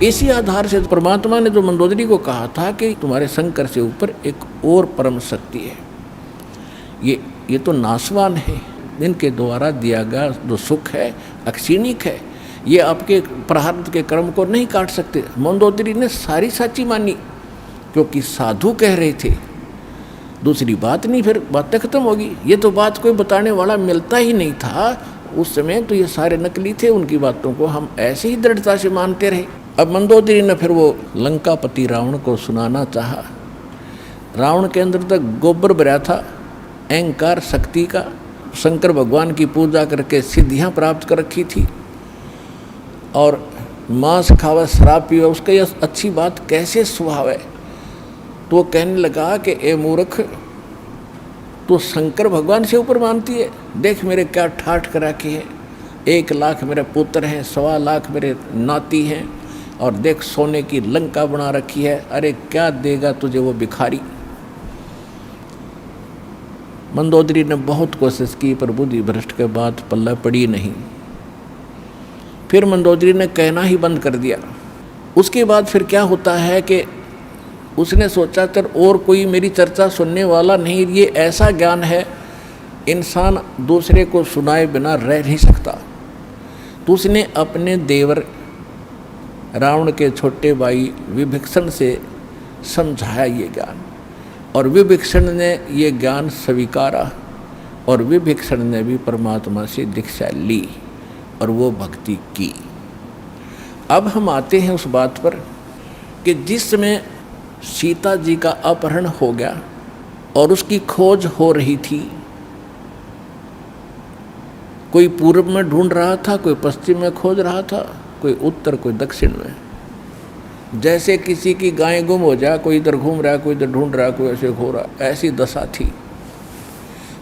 इसी आधार से परमात्मा ने जो मंदोदरी को कहा था कि तुम्हारे शंकर से ऊपर एक और परम शक्ति है, ये तो नाशवान है, इनके द्वारा दिया गया जो सुख है अक्षीणिक है, ये आपके प्रारब्ध के कर्म को नहीं काट सकते। मंदोदरी ने सारी सच्ची मानी क्योंकि साधु कह रहे थे, दूसरी बात नहीं, फिर बातें खत्म होगी। ये तो बात कोई बताने वाला मिलता ही नहीं था उस समय, तो ये सारे नकली थे, उनकी बातों को हम ऐसे ही दृढ़ता से मानते रहे। अब मंदोदरी ने फिर वो लंकापति रावण को सुनाना चाहा। रावण के अंदर तक गोबर भरा था अहंकार शक्ति का, शंकर भगवान की पूजा करके सिद्धियां प्राप्त कर रखी थी और मांस खावा शराब पीवा उसका यह अच्छी बात कैसे स्वभाव है। तो वो कहने लगा कि ए मूर्ख, तो शंकर भगवान से ऊपर मानती है, देख मेरे क्या ठाठ करा के है, 1 लाख मेरे पुत्र हैं, 1.25 लाख मेरे नाती हैं, और देख सोने की लंका बना रखी है, अरे क्या देगा तुझे वो भिखारी। मंदोदरी ने बहुत कोशिश की पर बुद्धि भ्रष्ट के बाद पल्ला पड़ी नहीं। फिर मंदोदरी ने कहना ही बंद कर दिया। उसके बाद फिर क्या होता है कि उसने सोचा कर और कोई मेरी चर्चा सुनने वाला नहीं, ये ऐसा ज्ञान है इंसान दूसरे को सुनाए बिना रह नहीं सकता। तो उसने अपने देवर रावण के छोटे भाई विभीषण से समझाया ये ज्ञान, और विभीषण ने ये ज्ञान स्वीकारा और विभीषण ने भी परमात्मा से दीक्षा ली और वो भक्ति की। अब हम आते हैं उस बात पर कि जिस समय सीता जी का अपहरण हो गया और उसकी खोज हो रही थी, कोई पूर्व में ढूंढ रहा था, कोई पश्चिम में खोज रहा था, कोई उत्तर कोई दक्षिण में। जैसे किसी की गाय गुम हो जाए, कोई इधर घूम रहा है, कोई इधर ढूंढ रहा है, कोई ऐसे घो रहा, ऐसी दशा थी।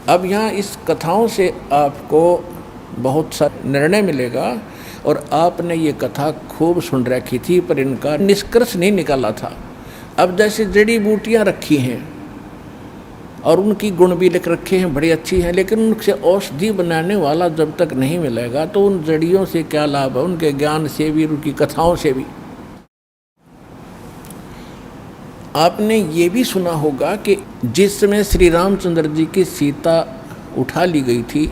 अब यहाँ इस कथाओं से आपको बहुत सा निर्णय मिलेगा, और आपने ये कथा खूब सुन रखी थी पर इनका निष्कर्ष नहीं निकाला था। अब जैसे जड़ी बूटियाँ रखी हैं और उनकी गुण भी लिख रखे हैं, बड़ी अच्छी हैं, लेकिन उनसे औषधि बनाने वाला जब तक नहीं मिलेगा तो उन जड़ियों से क्या लाभ है, उनके ज्ञान से भी, उनकी कथाओं से भी। आपने ये भी सुना होगा कि जिस समय श्री रामचंद्र जी की सीता उठा ली गई थी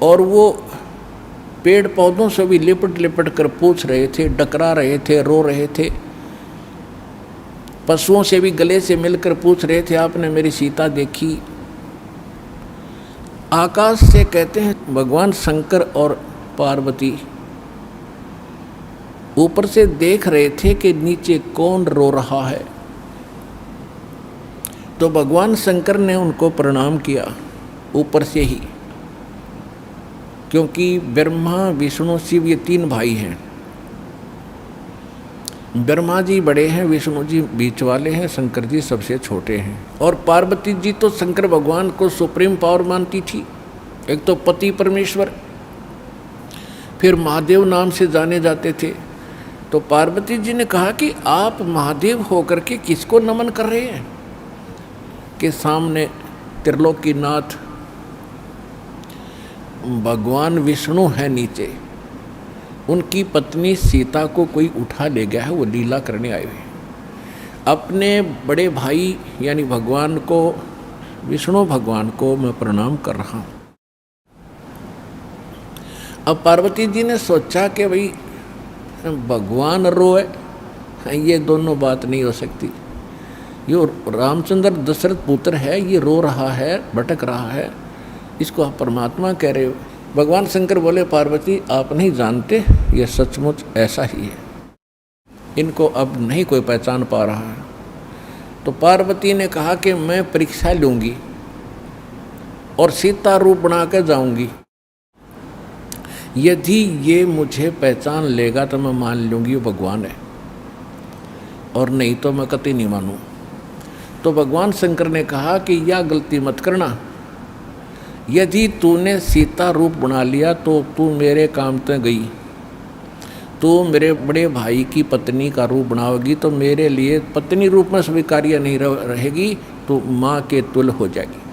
और वो पेड़ पौधों से भी लिपट लिपट कर पूछ रहे थे, डकरा रहे थे, रो रहे थे, पशुओं से भी गले से मिलकर पूछ रहे थे, आपने मेरी सीता देखी। आकाश से कहते हैं भगवान शंकर और पार्वती ऊपर से देख रहे थे कि नीचे कौन रो रहा है। तो भगवान शंकर ने उनको प्रणाम किया ऊपर से ही, क्योंकि ब्रह्मा विष्णु शिव ये 3 भाई हैं। ब्रह्मा जी बड़े हैं, विष्णु जी बीच वाले हैं, शंकर जी सबसे छोटे हैं। और पार्वती जी तो शंकर भगवान को सुप्रीम पावर मानती थी, एक तो पति परमेश्वर, फिर महादेव नाम से जाने जाते थे। तो पार्वती जी ने कहा कि आप महादेव होकर के किसको नमन कर रहे हैं, कि सामने त्रिलोकीनाथ भगवान विष्णु है, नीचे उनकी पत्नी सीता को कोई उठा ले गया है, वो लीला करने आए हुए। अपने बड़े भाई यानी भगवान को, विष्णु भगवान को मैं प्रणाम कर रहा हूँ। अब पार्वती जी ने सोचा कि भाई भगवान रोए, ये दोनों बात नहीं हो सकती। ये रामचंद्र दशरथ पुत्र है, ये रो रहा है, भटक रहा है, इसको आप परमात्मा कह रहे हो। भगवान शंकर बोले, पार्वती आप नहीं जानते, ये सचमुच ऐसा ही है, इनको अब नहीं कोई पहचान पा रहा है। तो पार्वती ने कहा कि मैं परीक्षा लूँगी और सीता रूप बना कर जाऊँगी, यदि ये मुझे पहचान लेगा तो मैं मान लूँगी वो भगवान है, और नहीं तो मैं कतई नहीं मानूँ। तो भगवान शंकर ने कहा कि यह गलती मत करना, यदि तूने सीता रूप बना लिया तो तू मेरे काम ते गई, तू मेरे बड़े भाई की पत्नी का रूप बनाओगी तो मेरे लिए पत्नी रूप में स्वीकार्य नहीं रहेगी, तो माँ के तुल्य हो जाएगी।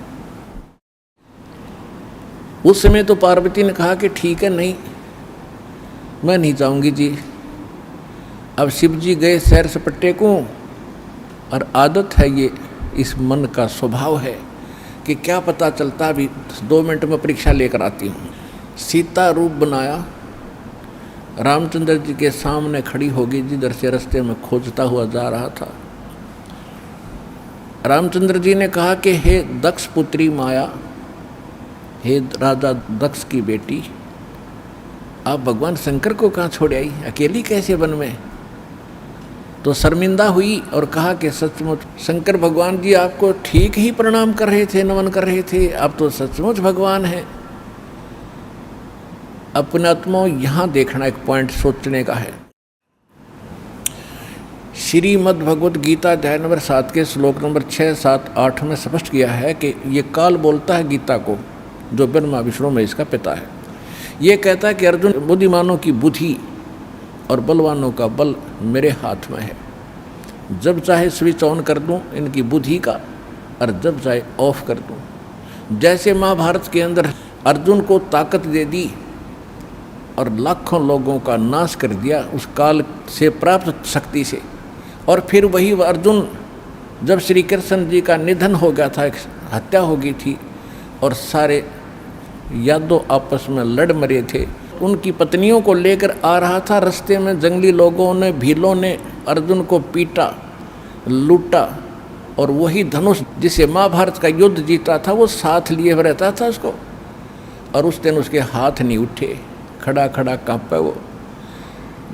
उस समय तो पार्वती ने कहा कि ठीक है, नहीं मैं नहीं जाऊंगी जी, अब शिव जी गए सैर सपट्टे को, और आदत है ये, इस मन का स्वभाव है कि क्या पता चलता, अभी 2 मिनट में परीक्षा लेकर आती हूँ। सीता रूप बनाया, रामचंद्र जी के सामने खड़ी होगी, जिधर से रास्ते में खोजता हुआ जा रहा था। रामचंद्र जी ने कहा कि हे दक्ष पुत्री माया, हे राजा दक्ष की बेटी, आप भगवान शंकर को कहाँ छोड़ आई, अकेली कैसे वन में? तो शर्मिंदा हुई और कहा कि सचमुच शंकर भगवान जी आपको ठीक ही प्रणाम कर रहे थे, नमन कर रहे थे, आप तो सचमुच भगवान हैं। अपने आत्मा यहाँ देखना एक पॉइंट सोचने का है। श्रीमद् भगवद गीता अध्याय नंबर 7 के श्लोक नंबर 6, 7, 8 में स्पष्ट किया है कि ये काल बोलता है गीता को, जो ब्रह्मा विष्णु में इसका पिता है। ये कहता है कि अर्जुन, बुद्धिमानों की बुद्धि और बलवानों का बल मेरे हाथ में है। जब चाहे स्विच ऑन कर दूं इनकी बुद्धि का, और जब चाहे ऑफ कर दूं। जैसे महाभारत के अंदर अर्जुन को ताकत दे दी और लाखों लोगों का नाश कर दिया उस काल से प्राप्त शक्ति से, और फिर वही अर्जुन जब श्री कृष्ण जी का निधन हो गया था, एक हत्या हो गई थी और सारे यादव आपस में लड़ मरे थे, उनकी पत्नियों को लेकर आ रहा था, रास्ते में जंगली लोगों ने, भीलों ने अर्जुन को पीटा, लूटा, और वही धनुष जिसे महाभारत का युद्ध जीता था वो साथ लिए रहता था उसको, और उस दिन उसके हाथ नहीं उठे, खड़ा खड़ा कांपे वो।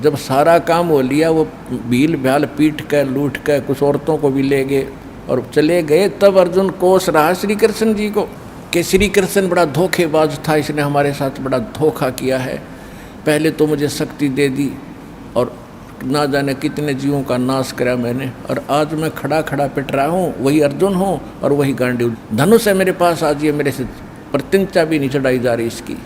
जब सारा काम हो लिया, वो भील भ्याल पीट कर लूट कर कुछ औरतों को भी ले गए और चले गए, तब अर्जुन कोस रहा श्री कृष्ण जी को कि श्री कृष्ण बड़ा धोखेबाज था, इसने हमारे साथ बड़ा धोखा किया है। पहले तो मुझे शक्ति दे दी और ना जाने कितने जीवों का नाश करा मैंने, और आज मैं खड़ा खड़ा पिट रहा हूँ, वही अर्जुन हूँ और वही गांडीव धनुष है मेरे पास, आज ये मेरे से प्रतिज्ञा भी नहीं चढ़ाई जा रही इसकी।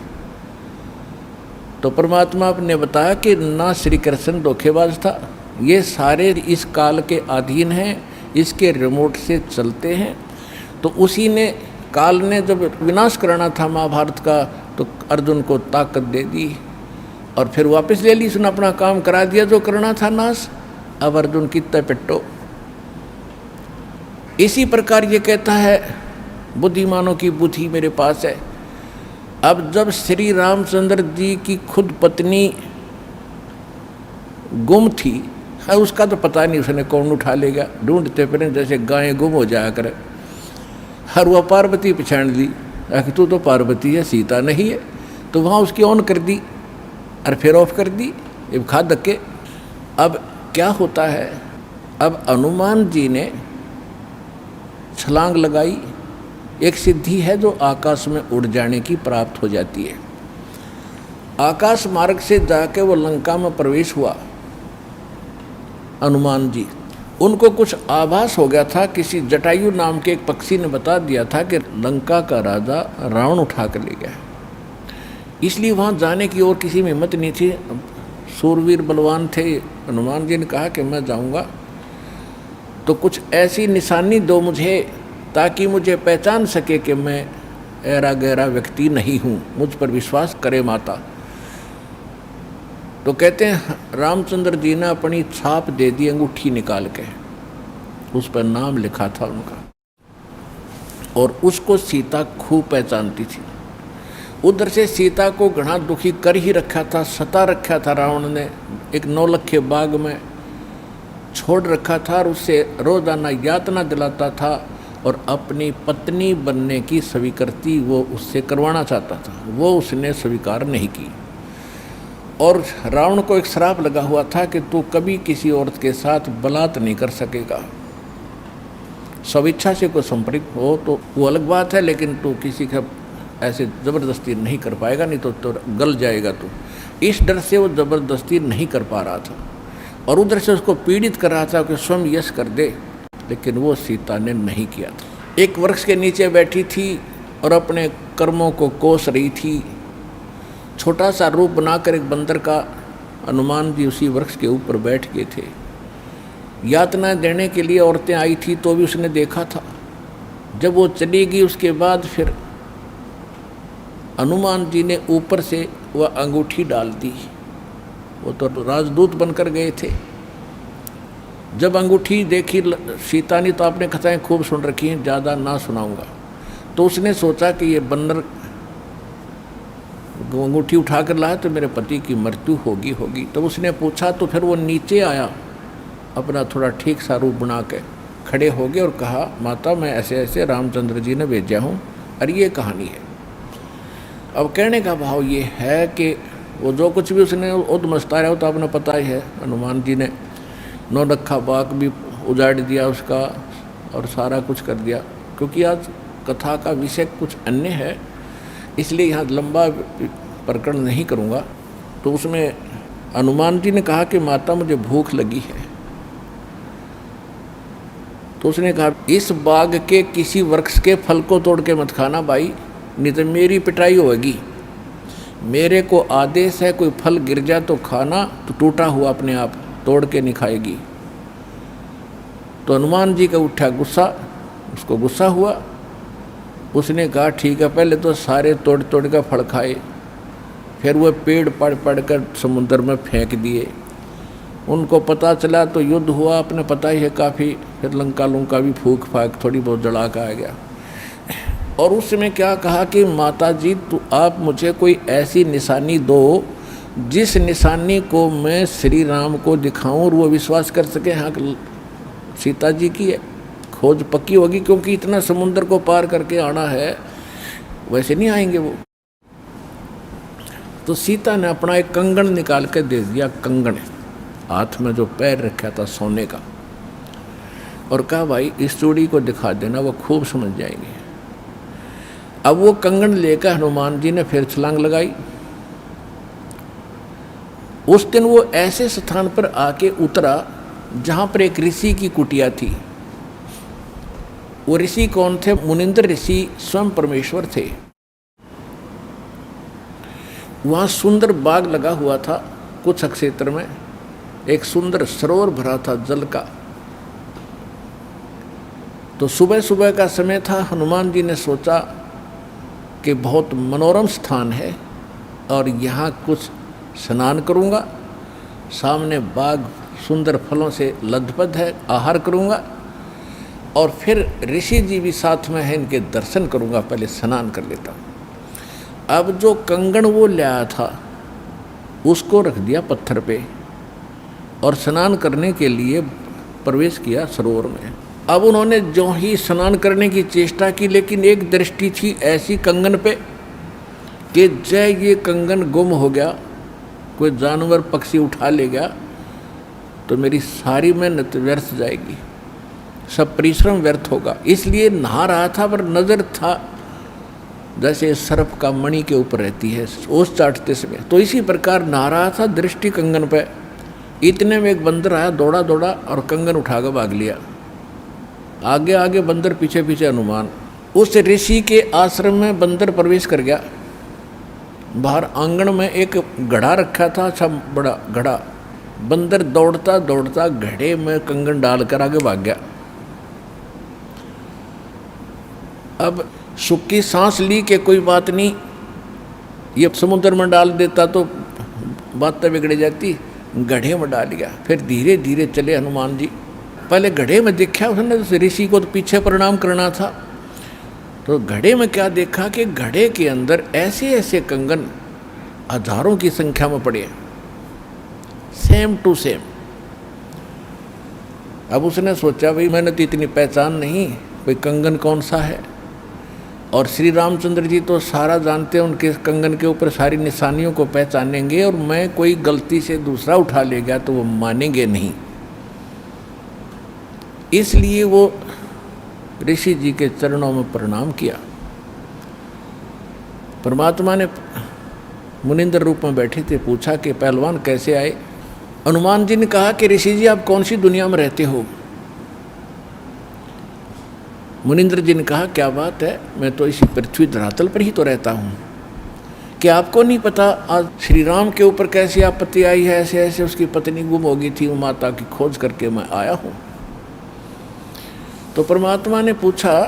तो परमात्मा ने बताया कि ना श्री कृष्ण धोखेबाज था, ये सारे इस काल के अधीन हैं, इसके रिमोट से चलते हैं। तो उसी ने, काल ने जब विनाश करना था महाभारत का, तो अर्जुन को ताकत दे दी और फिर वापस ले ली, उसने अपना काम करा दिया जो करना था नाश। अब अर्जुन कितना पिट्टो। इसी प्रकार ये कहता है बुद्धिमानों की बुद्धि मेरे पास है। अब जब श्री रामचंद्र जी की खुद पत्नी गुम थी, है उसका तो पता नहीं उसने कौन उठा लेगा, ढूंढते फिर जैसे गायें गुम हो जाया करे। हर वह पार्वती पहचान ली, तू तो पार्वती है, सीता नहीं है, तो वहाँ उसकी ऑन कर दी और फिर ऑफ कर दी, ये खा धक्के। अब क्या होता है, अब हनुमान जी ने छलांग लगाई, एक सिद्धि है जो आकाश में उड़ जाने की प्राप्त हो जाती है। आकाश मार्ग से जाके वो लंका में प्रवेश हुआ हनुमान जी। उनको कुछ आभास हो गया था, किसी जटायु नाम के एक पक्षी ने बता दिया था कि लंका का राजा रावण उठा कर ले गया है, इसलिए वहाँ जाने की और किसी में हिम्मत नहीं थी। सूरवीर बलवान थे, हनुमान जी ने कहा कि मैं जाऊँगा तो कुछ ऐसी निशानी दो मुझे ताकि मुझे पहचान सके कि मैं ऐरा गहरा व्यक्ति नहीं हूँ, मुझ पर विश्वास करे माता। तो कहते हैं रामचंद्र जी ने अपनी छाप दे दी, अंगूठी निकाल के, उस पर नाम लिखा था उनका, और उसको सीता खूब पहचानती थी। उधर से सीता को घना दुखी कर ही रखा था, सता रखा था रावण ने, एक नौलखे बाग में छोड़ रखा था और उससे रोजाना यातना दिलाता था और अपनी पत्नी बनने की स्वीकृति वो उससे करवाना चाहता था, वो उसने स्वीकार नहीं की। और रावण को एक श्राप लगा हुआ था कि तू कभी किसी औरत के साथ बलात् नहीं कर सकेगा, स्वेच्छा से कोई संपर्क हो तो वो अलग बात है, लेकिन तू किसी का ऐसे ज़बरदस्ती नहीं कर पाएगा, नहीं तो गल जाएगा तू। इस डर से वो ज़बरदस्ती नहीं कर पा रहा था और उधर से उसको पीड़ित कर रहा था कि स्वयं यश कर दे, लेकिन वो सीता ने नहीं किया था। एक वृक्ष के नीचे बैठी थी और अपने कर्मों को कोस रही थी। छोटा सा रूप बनाकर एक बंदर का हनुमान जी उसी वृक्ष के ऊपर बैठ गए थे। यातना देने के लिए औरतें आई थी तो भी उसने देखा था। जब वो चली गई उसके बाद फिर हनुमान जी ने ऊपर से वह अंगूठी डाल दी। वो तो राजदूत बनकर गए थे, जब अंगूठी देखी सीता ने तो आपने कथाएं खूब सुन रखी हैं, ज़्यादा ना सुनाऊंगा। तो उसने सोचा कि ये बंदर अंगूठी उठा कर लाया तो मेरे पति की मृत्यु होगी। तो उसने पूछा, तो फिर वो नीचे आया, अपना थोड़ा ठीक सा रूप बना के खड़े हो गए और कहा, माता मैं ऐसे ऐसे रामचंद्र जी ने भेजा हूँ और ये कहानी है। अब कहने का भाव ये है कि वो जो कुछ भी उसने उद्मस्ता रहा हो तो आपने पता ही है, हनुमान जी ने नौलखा बाग भी उजाड़ दिया उसका और सारा कुछ कर दिया। क्योंकि आज कथा का विषय कुछ अन्य है, इसलिए यहाँ लंबा प्रकरण नहीं करूँगा। तो उसमें हनुमान जी ने कहा कि माता मुझे भूख लगी है। तो उसने कहा, इस बाग के किसी वृक्ष के फल को तोड़ के मत खाना भाई, नहीं तो मेरी पिटाई होगी। मेरे को आदेश है, कोई फल गिर जाए तो खाना, तो टूटा हुआ अपने आप तोड़ के नहीं खाएगी। तो हनुमान जी का उठा गुस्सा, उसको गुस्सा हुआ। उसने कहा ठीक है, पहले तो सारे तोड़ तोड़ कर फल खाए, फिर वह पेड़ पड़ पड़ कर समुद्र में फेंक दिए। उनको पता चला तो युद्ध हुआ, अपने पता ही है काफ़ी। फिर लंका लुंका भी फूक फाक थोड़ी बहुत जला का आ गया। और उस समय क्या कहा कि माता जी तो आप मुझे कोई ऐसी निशानी दो जिस निशानी को मैं श्री राम को दिखाऊं और वो विश्वास कर सके हाँ सीता जी की है, खोज पक्की होगी। क्योंकि इतना समुद्र को पार करके आना है, वैसे नहीं आएंगे वो। तो सीता ने अपना एक कंगन निकाल के दे दिया, कंगन हाथ में जो पैर रखा था सोने का, और कहा भाई इस चूड़ी को दिखा देना, वो खूब समझ जाएंगे। अब वो कंगन लेकर हनुमान जी ने फिर छलांग लगाई। उस दिन वो ऐसे स्थान पर आके उतरा जहाँ पर एक ऋषि की कुटिया थी। वो ऋषि कौन थे? मुनिंद्र ऋषि स्वयं परमेश्वर थे। वहाँ सुंदर बाग लगा हुआ था, कुछ क्षेत्र में एक सुंदर सरोवर भरा था जल का। तो सुबह सुबह का समय था। हनुमान जी ने सोचा कि बहुत मनोरम स्थान है और यहाँ कुछ स्नान करूँगा, सामने बाग सुंदर फलों से लदपद है, आहार करूँगा और फिर ऋषि जी भी साथ में हैं, इनके दर्शन करूँगा, पहले स्नान कर लेता हूँ। अब जो कंगन वो लाया था उसको रख दिया पत्थर पे और स्नान करने के लिए प्रवेश किया सरोवर में। अब उन्होंने जो ही स्नान करने की चेष्टा की, लेकिन एक दृष्टि थी ऐसी कंगन पे कि जय ये कंगन गुम हो गया, कोई जानवर पक्षी उठा ले गया तो मेरी सारी मेहनत व्यर्थ जाएगी, सब परिश्रम व्यर्थ होगा। इसलिए नहा रहा था पर नज़र था जैसे सर्प का मणि के ऊपर रहती है ओस चाटते समय, तो इसी प्रकार नहा रहा था, दृष्टि कंगन पे। इतने में एक बंदर आया, दौड़ा दौड़ा और कंगन उठाकर भाग लिया। आगे आगे बंदर, पीछे पीछे हनुमान। उस ऋषि के आश्रम में बंदर प्रवेश कर गया। बाहर आंगन में एक घड़ा रखा था, अच्छा बड़ा घड़ा। बंदर दौड़ता दौड़ता घड़े में कंगन डालकर आगे भाग गया। अब सुख की सांस ली कि कोई बात नहीं, ये समुद्र में डाल देता तो बात बिगड़ जाती, गड्ढे में डाल दिया। फिर धीरे धीरे चले हनुमान जी। पहले घड़े में देखा उसने, ऋषि को तो पीछे प्रणाम करना था। तो घड़े में क्या देखा कि घड़े के अंदर ऐसे ऐसे कंगन हजारों की संख्या में पड़े, सेम टू सेम। अब उसने सोचा भाई मैंने तो इतनी पहचान नहीं, कोई कंगन कौन सा है। और श्री रामचंद्र जी तो सारा जानते हैं, उनके कंगन के ऊपर सारी निशानियों को पहचानेंगे, और मैं कोई गलती से दूसरा उठा ले गया तो वो मानेंगे नहीं। इसलिए वो ऋषि जी के चरणों में प्रणाम किया। परमात्मा ने मुनिंद्र रूप में बैठे थे, पूछा कि पहलवान कैसे आए। हनुमान जी ने कहा कि ऋषि जी आप कौन सी दुनिया में रहते हो। मुनिंद्र जी ने कहा क्या बात है, मैं तो इसी पृथ्वी धरातल पर ही तो रहता हूँ, क्या आपको नहीं पता आज श्री राम के ऊपर कैसी आपत्ति आई है। ऐसे ऐसे उसकी पत्नी गुम हो गई थी, वो माता की खोज करके मैं आया हूँ। तो परमात्मा ने पूछा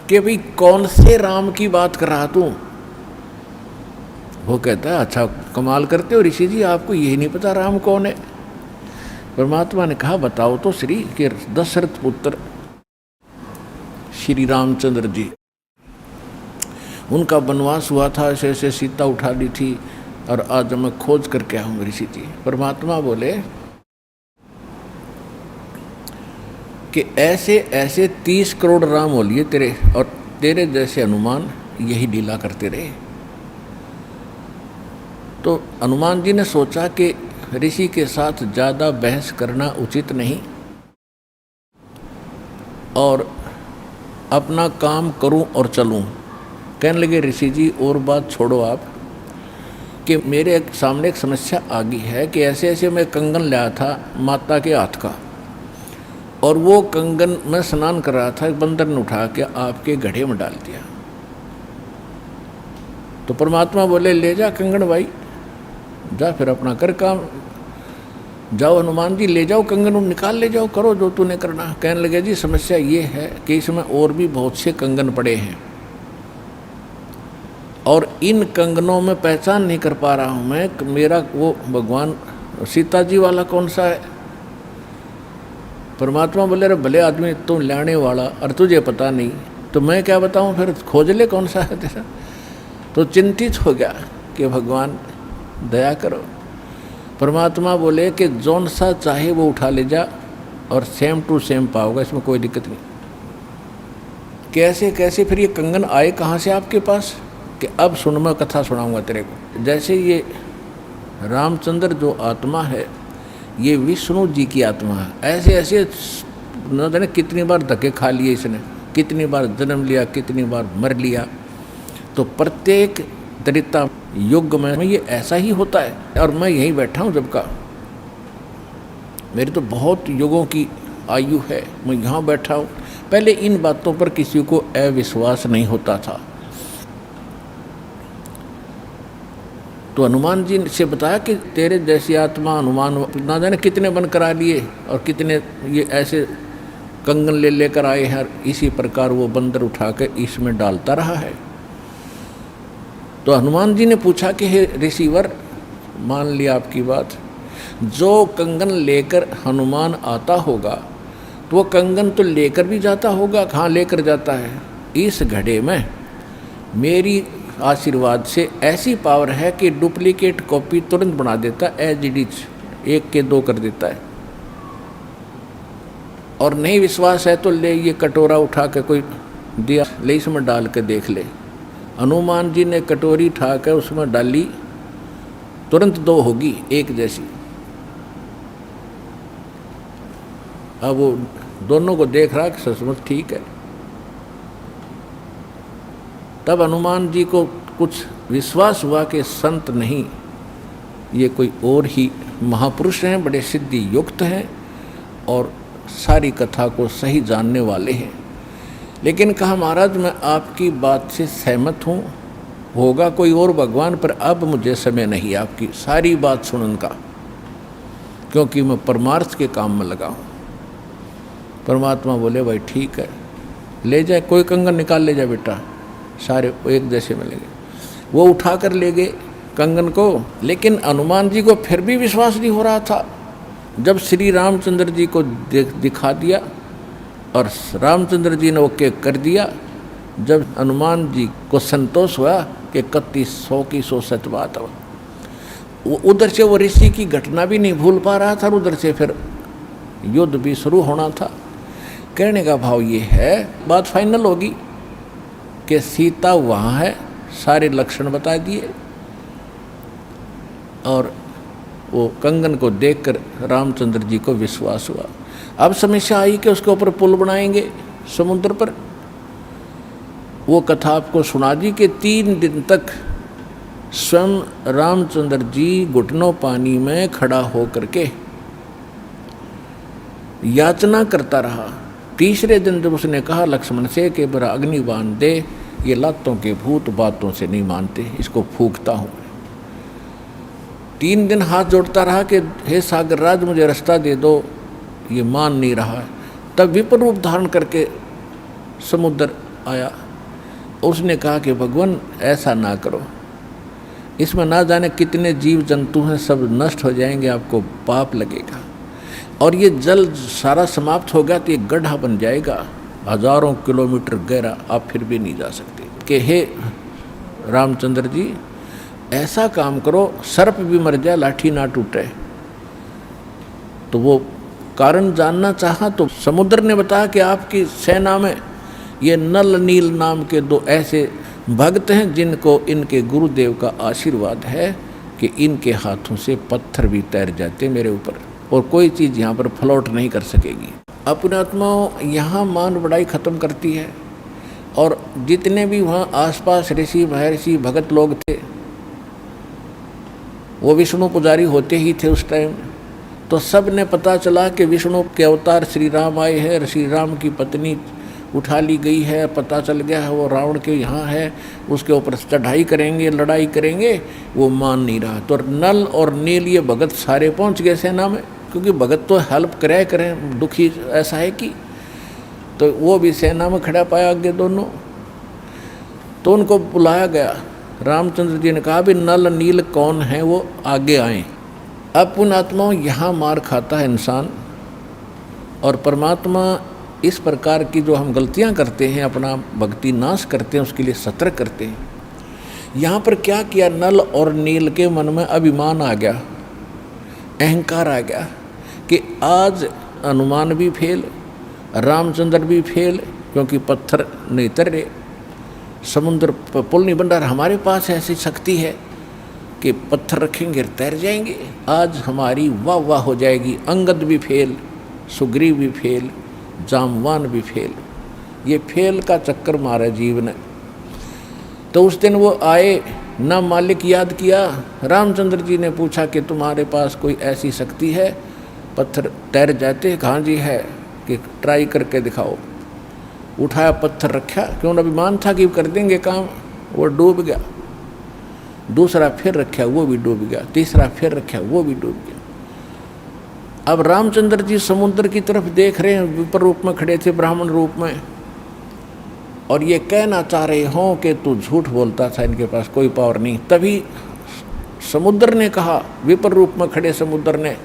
कि भाई कौन से राम की बात कर रहा तू। वो कहता है अच्छा कमाल करते हो ऋषि जी, आपको यही नहीं पता राम कौन है। परमात्मा ने कहा बताओ तो श्री के दशरथ पुत्र श्री रामचंद्र जी, उनका वनवास हुआ था, ऐसे ऐसे सीता उठा ली थी और आज मैं खोज करके आऊँ ऋषि जी। परमात्मा बोले कि ऐसे ऐसे 30 करोड़ राम हो लिए तेरे, और तेरे जैसे हनुमान यही लीला करते रहे। तो हनुमान जी ने सोचा कि ऋषि के साथ ज़्यादा बहस करना उचित नहीं और अपना काम करूं और चलूं। कहने लगे ऋषि जी और बात छोड़ो आप, कि मेरे सामने एक समस्या आ गई है कि ऐसे ऐसे मैं कंगन लाया था माता के हाथ का, और वो कंगन मैं स्नान कर रहा था, बंदर ने उठा के आपके घड़े में डाल दिया। तो परमात्मा बोले ले जा कंगन भाई, जा फिर अपना कर काम, जाओ हनुमान जी ले जाओ कंगन, निकाल ले जाओ, करो जो तूने करना। कहने लगे जी समस्या ये है कि इसमें और भी बहुत से कंगन पड़े हैं और इन कंगनों में पहचान नहीं कर पा रहा हूँ मैं, मेरा वो भगवान सीता जी वाला कौन सा है। परमात्मा बोले अरे भले आदमी तुम लाने वाला और तुझे पता नहीं तो मैं क्या बताऊँ, फिर खोज ले कौन सा है तेरा। तो चिंतित हो गया कि भगवान दया करो। परमात्मा बोले कि जौन सा चाहे वो उठा ले जा और सेम टू सेम पाओगे, इसमें कोई दिक्कत नहीं। कैसे कैसे फिर ये कंगन आए कहाँ से आपके पास, कि अब सुन मैं कथा सुनाऊंगा तेरे को। जैसे ये रामचंद्र जो आत्मा है ये विष्णु जी की आत्मा है, ऐसे ऐसे न जाने कितनी बार धक्के खा लिए इसने, कितनी बार जन्म लिया, कितनी बार मर लिया। तो प्रत्येक त्रेता युग में ये ऐसा ही होता है। और मैं यहीं बैठा हूँ जब का, मेरी तो बहुत युगों की आयु है, मैं यहाँ बैठा हूँ। पहले इन बातों पर किसी को अविश्वास नहीं होता था। तो हनुमान जी से बताया कि तेरे जैसी आत्मा हनुमान ना जाने कितने बन करा लिए और कितने ये ऐसे कंगन ले लेकर आए हैं, इसी प्रकार वो बंदर उठा कर इसमें डालता रहा है। तो हनुमान जी ने पूछा कि हे ऋषिवर, मान लिया आपकी बात, जो कंगन लेकर हनुमान आता होगा तो वो कंगन तो लेकर भी जाता होगा, कहाँ लेकर जाता है, इस घड़े में मेरी आशीर्वाद से ऐसी पावर है कि डुप्लीकेट कॉपी तुरंत बना देता, एज इट इज, 1 के 2 कर देता है। और नहीं विश्वास है तो ले ये कटोरा उठा के कोई दिया, ले इसमें डाल के देख ले। हनुमान जी ने कटोरी उठा कर उसमें डाली, तुरंत 2 होगी, 1 जैसी। अब वो दोनों को देख रहा कि सचमुच ठीक है। तब हनुमान जी को कुछ विश्वास हुआ कि संत नहीं, ये कोई और ही महापुरुष हैं, बड़े सिद्धि युक्त हैं और सारी कथा को सही जानने वाले हैं। लेकिन कहा महाराज मैं आपकी बात से सहमत हूँ, होगा कोई और भगवान, पर अब मुझे समय नहीं आपकी सारी बात सुनने का, क्योंकि मैं परमार्थ के काम में लगा हूँ। परमात्मा बोले भाई ठीक है, ले जाए, कोई कंगन निकाल ले जाए बेटा, सारे एक जैसे मिलेंगे। वो उठा कर ले गए कंगन को। लेकिन हनुमान जी को फिर भी विश्वास नहीं हो रहा था। जब श्री रामचंद्र जी को दिखा दिया और रामचंद्र जी ने ओके कर दिया, जब हनुमान जी को संतोष हुआ कि 3100 की 100 सच बात है, वो उधर से वो ऋषि की घटना भी नहीं भूल पा रहा था, उधर से फिर युद्ध भी शुरू होना था। कहने का भाव ये है, बात फाइनल होगी कि सीता वहाँ है, सारे लक्षण बता दिए, और वो कंगन को देखकर रामचंद्र जी को विश्वास हुआ। अब समस्या आई कि उसके ऊपर पुल बनाएंगे समुद्र पर। वो कथा आपको सुना दी कि 3 दिन तक स्वयं रामचंद्र जी घुटनों पानी में खड़ा होकर के याचना करता रहा। तीसरे दिन जब उसने कहा लक्ष्मण से कि बड़ा अग्नि बांध दे, ये लातों के भूत बातों से नहीं मानते, इसको फूंकता हूँ। 3 दिन हाथ जोड़ता रहा कि हे सागर राज मुझे रास्ता दे दो, ये मान नहीं रहा। तब विपर रूप धारण करके समुद्र आया। उसने कहा कि भगवान ऐसा ना करो, इसमें ना जाने कितने जीव जंतु हैं, सब नष्ट हो जाएंगे, आपको पाप लगेगा। और ये जल सारा समाप्त हो गया तो ये गड्ढा बन जाएगा, हजारों किलोमीटर गहरा, आप फिर भी नहीं जा सकते। कि हे रामचंद्र जी, ऐसा काम करो, सर्प भी मर जाए लाठी ना टूटे। तो वो कारण जानना चाहा तो समुद्र ने बताया कि आपकी सेना में ये नल नील नाम के 2 ऐसे भक्त हैं जिनको इनके गुरुदेव का आशीर्वाद है कि इनके हाथों से पत्थर भी तैर जाते मेरे ऊपर, और कोई चीज़ यहाँ पर फ्लोट नहीं कर सकेगी। अपने आत्माओं यहाँ मान बढ़ाई खत्म करती है, और जितने भी वहाँ आसपास ऋषि महर्षि भगत लोग थे, वो विष्णु पुजारी होते ही थे उस टाइम। तो सब ने पता चला कि विष्णु के अवतार श्री राम आए हैं, श्री राम की पत्नी उठा ली गई है, पता चल गया है वो रावण के यहाँ है, उसके ऊपर चढ़ाई करेंगे, लड़ाई करेंगे। वो मान नहीं रहा। तो नल और नील ये भगत सारे पहुँच गए सेना में, क्योंकि भगत तो हेल्प करें, दुखी ऐसा है कि। तो वो भी सेना में खड़ा पाया आगे दोनों। तो उनको बुलाया गया। रामचंद्र जी ने कहा भी नल नील कौन है, वो आगे आए। अब पुण्यात्माओं यहाँ मार खाता है इंसान, और परमात्मा इस प्रकार की जो हम गलतियाँ करते हैं, अपना भक्ति नाश करते हैं, उसके लिए सतर्क करते हैं। यहाँ पर क्या किया, नल और नील के मन में अभिमान आ गया, अहंकार आ गया कि आज हनुमान भी फेल, रामचंद्र भी फेल, क्योंकि पत्थर नहीं तैरे, समुद्र पर पुल नहीं बन रहा। हमारे पास ऐसी शक्ति है कि पत्थर रखेंगे तैर जाएंगे, आज हमारी वाह वाह हो जाएगी। अंगद भी फेल, सुग्रीव भी फेल, जामवान भी फेल। ये फेल का चक्कर मारा जीव ने। तो उस दिन वो आए, ना मालिक याद किया। रामचंद्र जी ने पूछा कि तुम्हारे पास कोई ऐसी शक्ति है पत्थर तैर जाते? कहाँ जी है, कि ट्राई करके दिखाओ। उठाया, पत्थर रखा, क्यों अभिमान था कि कर देंगे काम, वो डूब गया। दूसरा फिर रखा, वो भी डूब गया। तीसरा फिर रखा, वो भी डूब गया। अब रामचंद्र जी समुद्र की तरफ देख रहे हैं, विपर रूप में खड़े थे, ब्राह्मण रूप में, और ये कहना चाह रहे हों कि तू झूठ बोलता था, इनके पास कोई पावर नहीं। तभी समुद्र ने कहा, विपर रूप में खड़े समुद्र ने,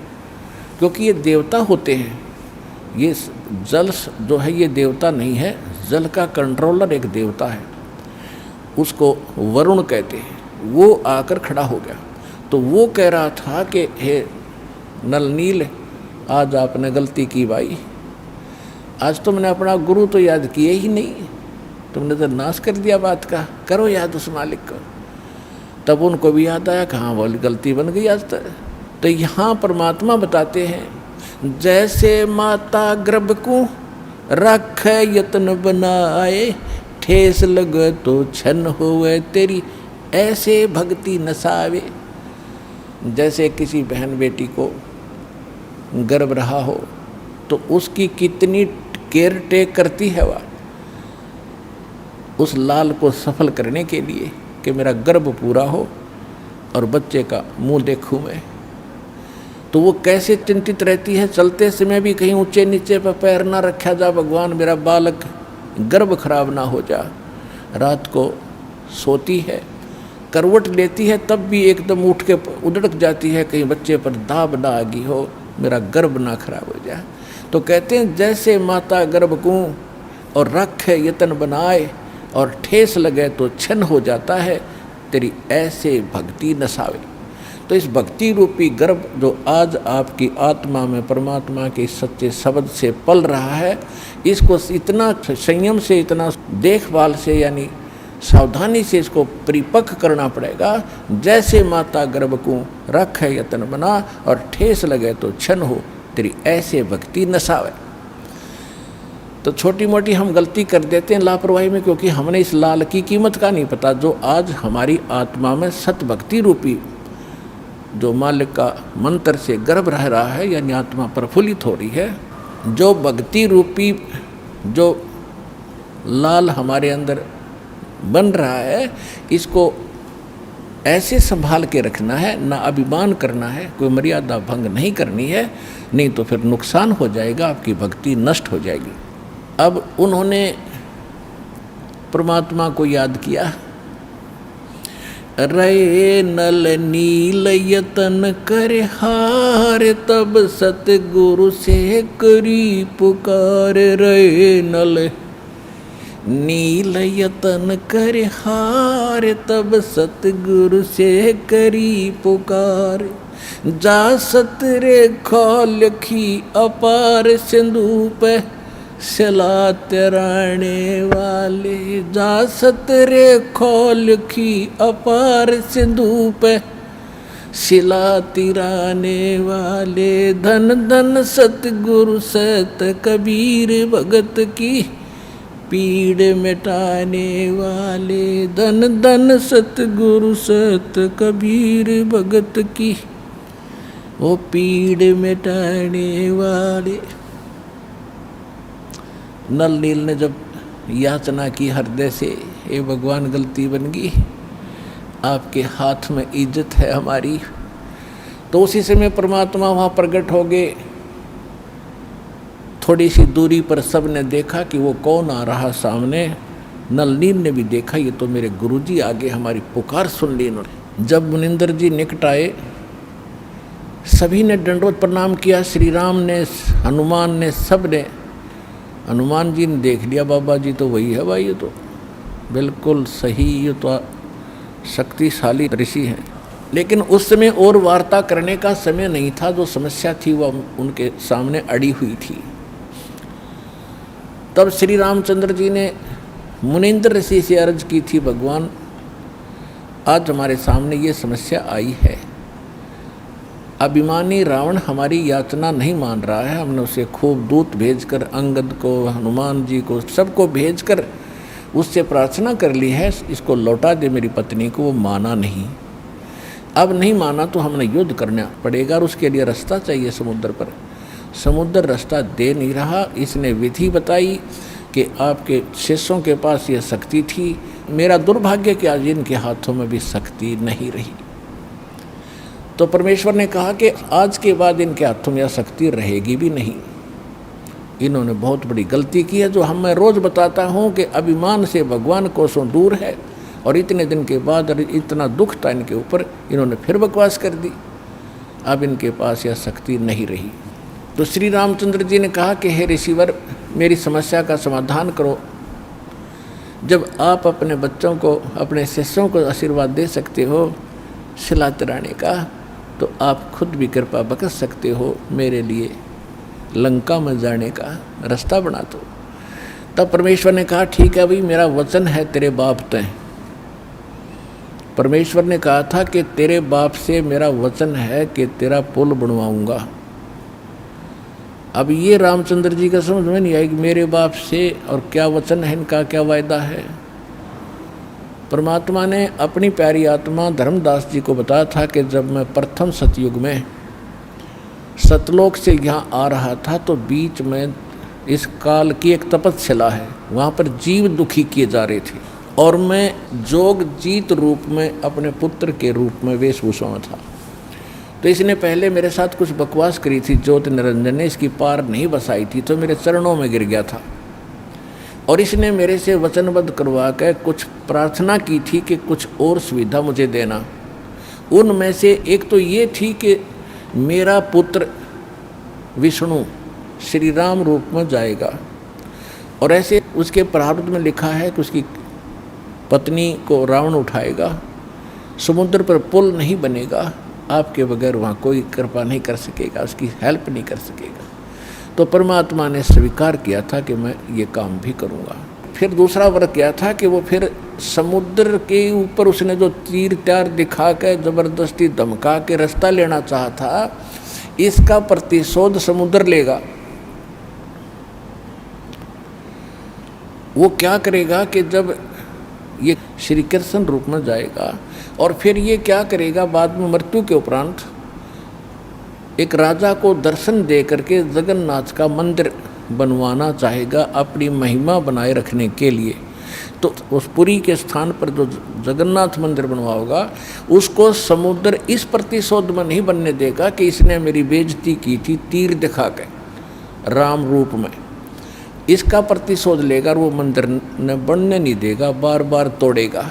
क्योंकि ये देवता होते हैं, ये जल जो है ये देवता नहीं है, जल का कंट्रोलर एक देवता है, उसको वरुण कहते हैं। वो आकर खड़ा हो गया। तो वो कह रहा था कि हे नल नील, आज आपने गलती की भाई, आज तुमने अपना गुरु तो याद किए ही नहीं, तुमने तो नाश कर दिया बात का। करो याद उस मालिक को। तब उनको भी याद आया, कहाँ बोली गलती बन गई आज तक। तो यहाँ परमात्मा बताते हैं, जैसे माता गर्भ को रख यत्न बनाए, ठेस लगे तो छन होवे तेरी, ऐसे भक्ति नसावे। जैसे किसी बहन बेटी को गर्भ रहा हो तो उसकी कितनी केयर टेक करती है वह उस लाल को सफल करने के लिए कि मेरा गर्भ पूरा हो और बच्चे का मुंह देखूं मैं। तो वो कैसे चिंतित रहती है, चलते समय भी कहीं ऊंचे नीचे पर पैर ना रखा जा, भगवान मेरा बालक गर्भ खराब ना हो जा। रात को सोती है, करवट लेती है, तब भी एकदम उठ के उधड़क जाती है, कहीं बच्चे पर दाब ना आ गई हो, मेरा गर्भ ना खराब हो जाए। तो कहते हैं जैसे माता गर्भ को और रखे यतन बनाए और ठेस लगे तो छन हो जाता है, तेरी ऐसे भक्ति नसावे। तो इस भक्ति रूपी गर्भ जो आज आपकी आत्मा में परमात्मा के सच्चे शब्द से पल रहा है, इसको इतना संयम से, इतना देखभाल से, यानी सावधानी से इसको परिपक्व करना पड़ेगा। जैसे माता गर्भ को रख है यतन बना और ठेस लगे तो छन हो, तेरी ऐसे भक्ति नसावे। तो छोटी मोटी हम गलती कर देते हैं लापरवाही में, क्योंकि हमने इस लाल की कीमत का नहीं पता, जो आज हमारी आत्मा में सत भक्ति रूपी जो मालिक का मंत्र से गर्भ रह रहा है, यानी आत्मा प्रफुल्लित हो रही है। जो भक्ति रूपी जो लाल हमारे अंदर बन रहा है, इसको ऐसे संभाल के रखना है, ना अभिमान करना है, कोई मर्यादा भंग नहीं करनी है, नहीं तो फिर नुकसान हो जाएगा, आपकी भक्ति नष्ट हो जाएगी। अब उन्होंने परमात्मा को याद किया, रहे नल नील यतन कर हार, तब सतगुरु से करी पुकार। रहे नल नील यतन कर हार, तब सतगुरु से करी पुकार। जा सतरे खोलखी अपार, सिंधु पे सिला तराने वाले। जा सतरे खोलखी अपार, सिंधु पे सिला तिराने वाले। धन धन सतगुरु सत कबीर, भगत की पीड़ मिटाने वाले। धन धन सतगुरु सत कबीर, भगत की वो पीड़ मिटाने वाले। नल नील ने जब याचना की हृदय से, हे भगवान गलती बन गई, आपके हाथ में इज्जत है हमारी, तो उसी समय परमात्मा वहाँ प्रकट हो गए। थोड़ी सी दूरी पर सब ने देखा कि वो कौन आ रहा सामने। नल नील ने भी देखा, ये तो मेरे गुरुजी आगे हमारी पुकार सुन ली इन्होंने। जब मुनिंदर जी निकट आए, सभी ने दंडवत प्रणाम किया। श्री राम ने, हनुमान ने, सब ने। हनुमान जी ने देख लिया, बाबा जी तो वही है भाई, ये तो बिल्कुल सही, ये तो शक्तिशाली ऋषि हैं। लेकिन उस समय और वार्ता करने का समय नहीं था। जो समस्या थी वह उनके सामने अड़ी हुई थी। तब श्री रामचंद्र जी ने मुनिंद्र ऋषि से अर्ज की थी, भगवान आज हमारे सामने ये समस्या आई है। अभिमानी रावण हमारी याचना नहीं मान रहा है। हमने उसे खूब दूत भेजकर, अंगद को, हनुमान जी को, सबको भेजकर उससे प्रार्थना कर ली है, इसको लौटा दे मेरी पत्नी को। वो माना नहीं। अब नहीं माना तो हमें युद्ध करना पड़ेगा और उसके लिए रास्ता चाहिए समुद्र पर। समुद्र रास्ता दे नहीं रहा। इसने विधि बताई कि आपके शिष्यों के पास यह शक्ति थी। मेरा दुर्भाग्य कि आज इनके हाथों में भी शक्ति नहीं रही। तो परमेश्वर ने कहा कि आज के बाद इनके हाथों में यह शक्ति रहेगी भी नहीं। इन्होंने बहुत बड़ी गलती की है, जो हम मैं रोज़ बताता हूँ कि अभिमान से भगवान कोसों दूर है। और इतने दिन के बाद इतना दुख था इनके ऊपर, इन्होंने फिर बकवास कर दी। अब इनके पास यह शक्ति नहीं रही। तो श्री रामचंद्र जी ने कहा कि हे ऋषिवर, मेरी समस्या का समाधान करो। जब आप अपने बच्चों को, अपने शिष्यों को आशीर्वाद दे सकते हो सिला तराने का, तो आप खुद भी कृपा बख्श सकते हो मेरे लिए लंका में जाने का रास्ता बना दो। तब परमेश्वर ने कहा ठीक है भाई, मेरा वचन है तेरे बाप तय। परमेश्वर ने कहा था कि तेरे बाप से मेरा वचन है कि तेरा पुल बनवाऊंगा। अब ये रामचंद्र जी का समझ में नहीं आई कि मेरे बाप से और क्या वचन है इनका, क्या वायदा है। परमात्मा ने अपनी प्यारी आत्मा धर्मदास जी को बताया था कि जब मैं प्रथम सतयुग में सतलोक से यहाँ आ रहा था तो बीच में इस काल की एक तपस्या है, वहाँ पर जीव दुखी किए जा रहे थे और मैं जोग जीत रूप में अपने पुत्र के रूप में वेशभूषा में था। तो इसने पहले मेरे साथ कुछ बकवास करी थी, ज्योत निरंजन ने इसकी पार नहीं बसाई थी, तो मेरे चरणों में गिर गया था। और इसने मेरे से वचनबद्ध करवा कर कुछ प्रार्थना की थी कि कुछ और सुविधा मुझे देना। उनमें से एक तो ये थी कि मेरा पुत्र विष्णु श्री राम रूप में जाएगा, और ऐसे उसके प्रारब्ध में लिखा है कि उसकी पत्नी को रावण उठाएगा, समुद्र पर पुल नहीं बनेगा, आपके बगैर वहाँ कोई कृपा नहीं कर सकेगा, उसकी हेल्प नहीं कर सकेगा। तो परमात्मा ने स्वीकार किया था कि मैं ये काम भी करूँगा। फिर दूसरा वर्ग क्या था कि वो फिर समुद्र के ऊपर उसने जो तीर त्यार दिखा के ज़बरदस्ती धमका के रास्ता लेना चाहा था, इसका प्रतिशोध समुद्र लेगा। वो क्या करेगा कि जब ये श्री कृष्ण रूप में जाएगा और फिर ये क्या करेगा, बाद में मृत्यु के उपरांत एक राजा को दर्शन दे करके जगन्नाथ का मंदिर बनवाना चाहेगा अपनी महिमा बनाए रखने के लिए। तो उस पुरी के स्थान पर जो जगन्नाथ मंदिर बनवाओगा उसको समुद्र इस प्रतिशोध में नहीं बनने देगा कि इसने मेरी बेइज्जती की थी तीर दिखा के राम रूप में, इसका प्रतिशोध लेगा और वो मंदिर न बनने नहीं देगा, बार बार तोड़ेगा।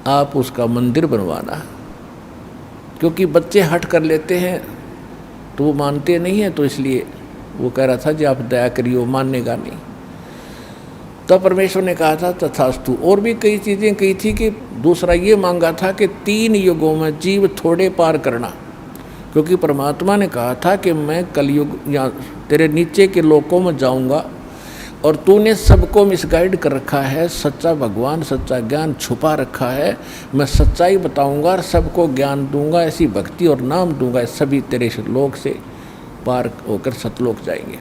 आप उसका मंदिर बनवाना। क्योंकि बच्चे हट कर लेते हैं तो वो मानते नहीं हैं, तो इसलिए वो कह रहा था जी आप दया करिए, वो मानेगा नहीं। तब परमेश्वर ने कहा था तथास्तु। और भी कई चीज़ें कही थी कि दूसरा ये मांगा था कि 3 युगों में जीव थोड़े पार करना। क्योंकि परमात्मा ने कहा था कि मैं कलयुग या तेरे नीचे के लोकों में जाऊंगा और तूने सबको मिसगाइड कर रखा है, सच्चा भगवान सच्चा ज्ञान छुपा रखा है, मैं सच्चाई बताऊंगा और सबको ज्ञान दूंगा, ऐसी भक्ति और नाम दूंगा, सभी तेरे लोक से पार होकर सतलोक जाएंगे।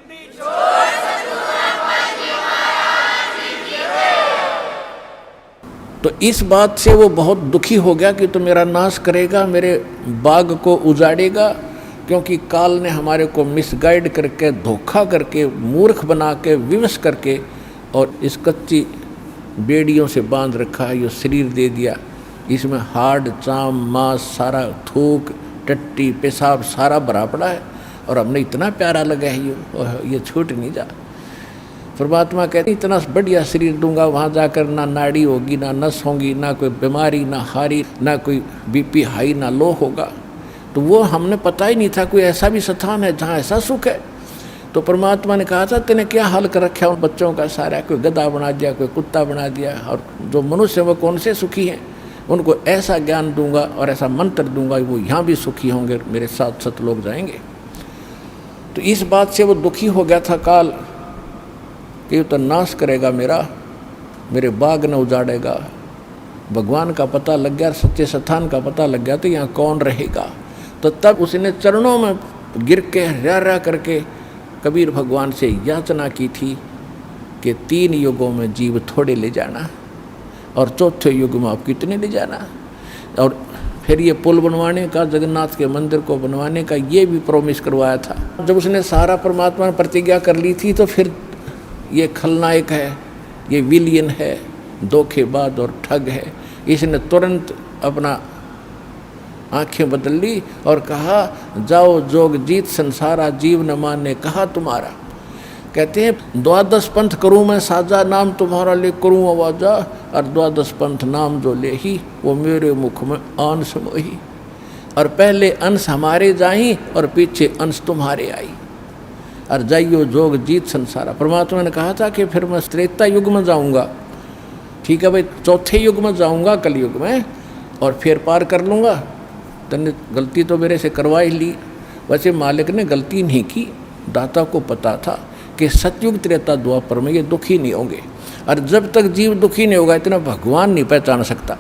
तो इस बात से वो बहुत दुखी हो गया कि तो मेरा नाश करेगा, मेरे बाग को उजाड़ेगा, क्योंकि काल ने हमारे को मिसगाइड करके, धोखा करके, मूर्ख बना के, विवश करके और इस कच्ची बेड़ियों से बांध रखा है। ये शरीर दे दिया, इसमें हाड़ चाम मांस सारा, थूक टट्टी पेशाब सारा भरा पड़ा है और हमने इतना प्यारा लगा है ये छूट नहीं जा। परमात्मा कहते इतना बढ़िया शरीर दूंगा, वहाँ जाकर ना नाड़ी होगी, ना नस होगी, ना कोई बीमारी, ना हारी, ना कोई बीपी हाई, ना लो होगा। तो वो हमने पता ही नहीं था कोई ऐसा भी स्थान है जहाँ ऐसा सुख है। तो परमात्मा ने कहा था तेने क्या हाल कर रखा उन बच्चों का सारा, कोई गधा बना दिया, कोई कुत्ता बना दिया, और जो मनुष्य वो कौन से सुखी हैं, उनको ऐसा ज्ञान दूंगा और ऐसा मंत्र दूंगा वो यहाँ भी सुखी होंगे, मेरे साथ सतलोक जाएंगे। तो इस बात से वो दुखी हो गया था काल कि तो नाश करेगा मेरे बाग न उजाड़ेगा। भगवान का पता लग गया, सच्चे स्थान का पता लग गया तो यहाँ कौन रहेगा। तो तब उसने चरणों में गिर के रा करके कबीर भगवान से याचना की थी कि 3 युगों में जीव थोड़े ले जाना और चौथे युग में आप कितने ले जाना। और फिर ये पुल बनवाने का, जगन्नाथ के मंदिर को बनवाने का ये भी प्रॉमिस करवाया था। जब उसने सारा परमात्मा ने प्रतिज्ञा कर ली थी तो फिर ये खलनायक है, ये विलियन है, धोखेबाज और ठग है, इसने तुरंत अपना आंखें बदल ली और कहा जाओ जोग जीत संसारा, जीव न माने कहा तुम्हारा। कहते हैं 12 पंथ करूँ मैं साजा, नाम तुम्हारा ले करूँ आवाजा, और 12 पंथ नाम जो ले ही वो मेरे मुख में अंश मोही। और पहले अंश हमारे जाई और पीछे अंश तुम्हारे आई, और जाइयो जोग जीत संसारा। परमात्मा ने कहा था कि फिर मैं त्रेता युग में जाऊंगा, ठीक है भाई, चौथे युग में जाऊंगा कलयुग में, और फिर पार कर लूँगा। तने गलती तो मेरे से करवा ही ली। वैसे मालिक ने गलती नहीं की, दाता को पता था कि सतयुग त्रेता द्वापर में ये दुखी नहीं होंगे, और जब तक जीव दुखी नहीं होगा इतना भगवान नहीं पहचान सकता।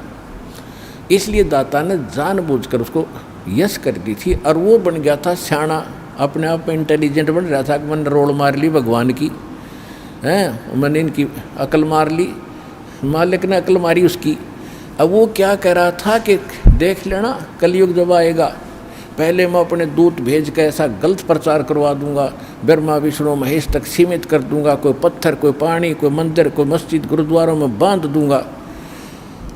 इसलिए दाता ने जानबूझकर उसको यश कर दी थी, और वो बन गया था सियाणा, अपने आप में इंटेलिजेंट बन रहा था कि मैंने रोड़ मार ली भगवान की, हैं मैंने इनकी अकल मार ली, मालिक ने अकल मारी उसकी। अब वो क्या कह रहा था कि देख लेना कलयुग जब आएगा, पहले मैं अपने दूत भेज कर ऐसा गलत प्रचार करवा दूंगा, ब्रह्मा विष्णु महेश तक सीमित कर दूंगा, कोई पत्थर कोई पानी कोई मंदिर कोई मस्जिद गुरुद्वारों में बांध दूंगा,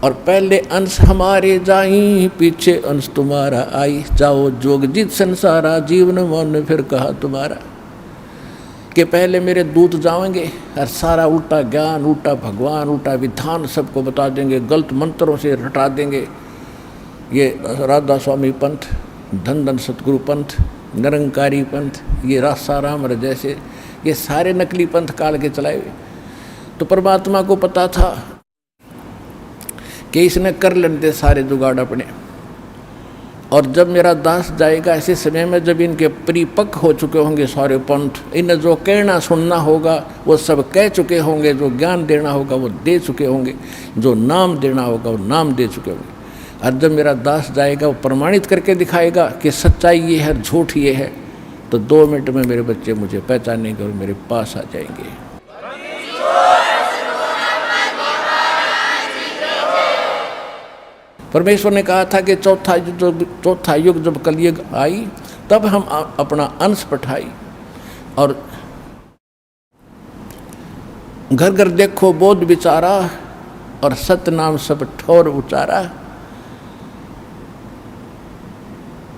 और पहले अंश हमारे जाई पीछे अंश तुम्हारा आई, जाओ जोग जीत संसारा, जीवन मन फिर कहा तुम्हारा। कि पहले मेरे दूत जाएंगे और सारा उल्टा ज्ञान, उल्टा भगवान, उल्टा विधान सबको बता देंगे, गलत मंत्रों से रटा देंगे। ये राधा स्वामी पंथ, धन धन सतगुरु पंथ, निरंकारी पंथ, ये रासाराम जैसे ये सारे नकली पंथ काल के चलाए हुए। तो परमात्मा को पता था कि इसने कर लेते सारे जुगाड़ अपने, और जब मेरा दास जाएगा ऐसे समय में जब इनके परिपक्व हो चुके होंगे सारे पंथ, इन्हें जो कहना सुनना होगा वो सब कह चुके होंगे, जो ज्ञान देना होगा वो दे चुके होंगे, जो नाम देना होगा वो नाम दे चुके होंगे। और जब मेरा दास जाएगा वो प्रमाणित करके दिखाएगा कि सच्चाई ये है, झूठ ये है, तो 2 मिनट में मेरे बच्चे मुझे पहचानेंगे और मेरे पास आ जाएंगे। परमेश्वर ने कहा था कि चौथा युग जब कलयुग आई तब हम अपना अंश पठाई, और घर घर देखो बोध विचारा, और सत्य नाम सब ठोर उचारा।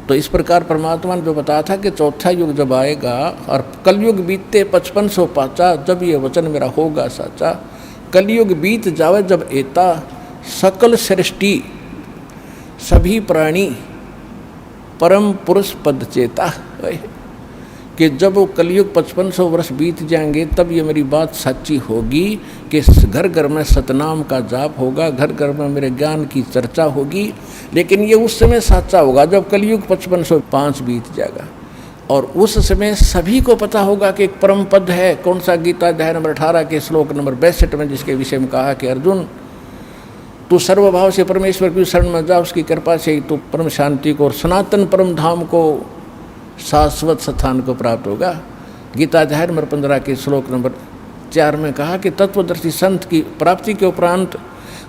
तो इस प्रकार परमात्मा ने जो बताया था कि चौथा युग जब आएगा और कलयुग बीतते 5500 पाचा, जब ये वचन मेरा होगा साचा। कलयुग बीत जावे जब एता, सकल सृष्टि सभी प्राणी परम पुरुष पद चेता, कि जब वो कलयुग 5500 वर्ष बीत जाएंगे तब ये मेरी बात सच्ची होगी कि घर घर में सतनाम का जाप होगा, घर घर में मेरे ज्ञान की चर्चा होगी। लेकिन ये उस समय सच्चा होगा जब कलयुग 5505 बीत जाएगा, और उस समय सभी को पता होगा कि एक परम पद है। कौन सा? गीता अध्याय नंबर 18 के श्लोक नंबर 62 में, जिसके विषय में कहा कि अर्जुन तू सर्वभाव से परमेश्वर की शरण में जा, उसकी कृपा से ही तू परम शांति को और सनातन परम धाम को, शाश्वत स्थान को प्राप्त होगा। गीता अध्याय नंबर 15 के श्लोक नंबर 4 में कहा कि तत्वदर्शी संत की प्राप्ति के उपरांत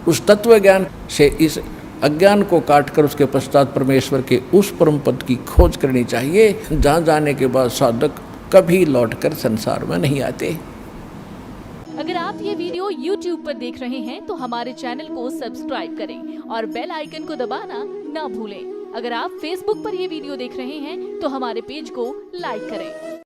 उस तत्व ज्ञान से इस अज्ञान को काटकर उसके पश्चात परमेश्वर के उस परम पद की खोज करनी चाहिए, जहाँ जाने के बाद साधक कभी लौटकर संसार में नहीं आते। अगर आप ये वीडियो YouTube पर देख रहे हैं तो हमारे चैनल को सब्सक्राइब करें और बेल आइकन को दबाना ना भूलें। अगर आप Facebook पर ये वीडियो देख रहे हैं तो हमारे पेज को लाइक करें।